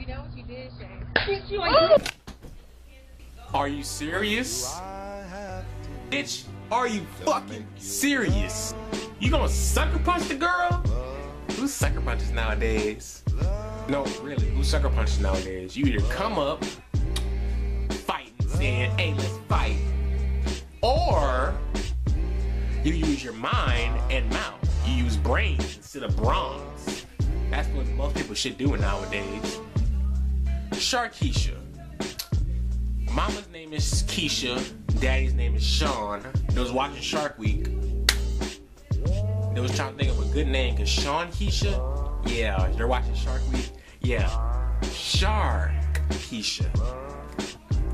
You know what you did, Shane. Are you serious? Bitch, are you fucking serious? You gonna sucker punch the girl? Who sucker punches nowadays? No, really, who sucker punches nowadays? You either come up, fight, saying, hey, let's fight, or you use your mind and mouth. You use brains instead of bronze. That's what most people should do nowadays. Sharkeisha. Mama's name is Keisha, daddy's name is Sean. They was watching Shark Week. They was trying to think of a good name, cause Sean Keisha, yeah, they're watching Shark Week. Yeah, Shark Keisha.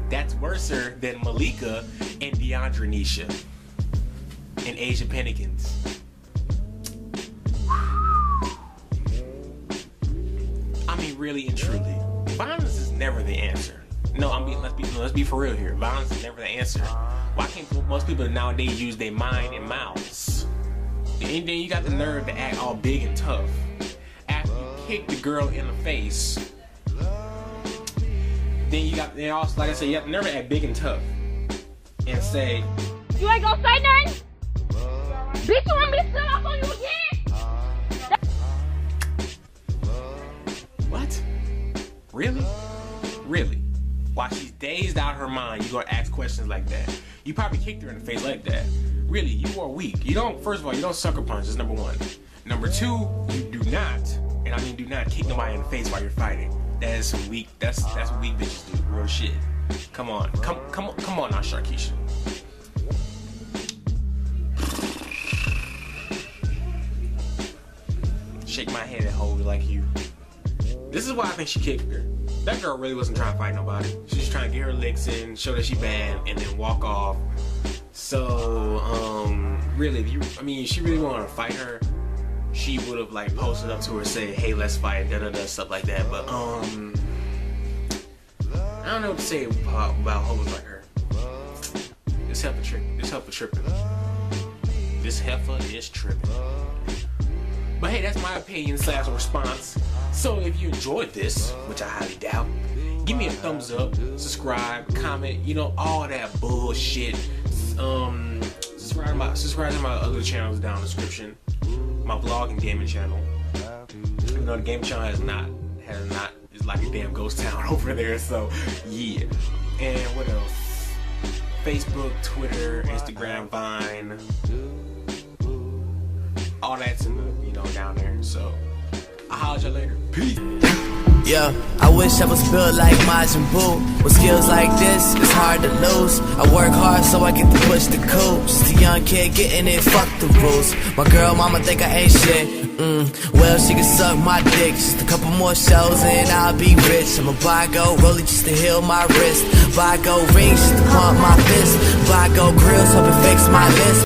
That's worser than Malika and Deandra Nisha and Asia Pennikins. I mean, really and truly, violence is never the answer. No, I mean, let's be for real here. Violence is never the answer. Why can't most people nowadays use their mind and mouths? And then you got the nerve to act all big and tough after you kick the girl in the face. Then you got, and also, like I said, you have to never act big and tough and say, You ain't gonna say nothing? Bitch, you want me to sit off on you again? what? Really? Really? While she's dazed out of her mind, you gonna ask questions like that. You probably kicked her in the face like that. Really, you are weak. You don't, first of all, you don't sucker punch, that's number one. Number two, you do not, and I mean do not kick nobody in the face while you're fighting. That is some weak, that's what weak bitches do, real shit. Come on now, Sharkeisha. Shake my head at hoes like you. This is why I think she kicked her. That girl really wasn't trying to fight nobody. She was trying to get her licks in, show that she bad, and then walk off. So, really, if she really wanted to fight her, she would have like posted up to her, say, hey, let's fight, stuff like that. But, I don't know what to say about hoes like her. This heifer tripping. This heifer is tripping. But hey, that's my opinion / response. So if you enjoyed this, which I highly doubt, give me a thumbs up, subscribe, comment, all that bullshit. Subscribe to my other channels down in the description. My vlog and gaming channel. Even though the gaming channel has not, it's like a damn ghost town over there, so yeah. And what else? Facebook, Twitter, Instagram, Vine. All that's in the, down there, so I'll holler at you later. Peace. Yeah, I wish I was built like Majin Buu. With skills like this, it's hard to lose. I work hard so I get to push the coupe. Just a young kid getting it, fuck the rules. My girl mama think I ain't shit. Well, she can suck my dick. Just a couple more shows and I'll be rich. I'ma buy gold rollie just to heal my wrist. Buy gold rings just to pump my fist. Buy gold grills, hope it fix my list.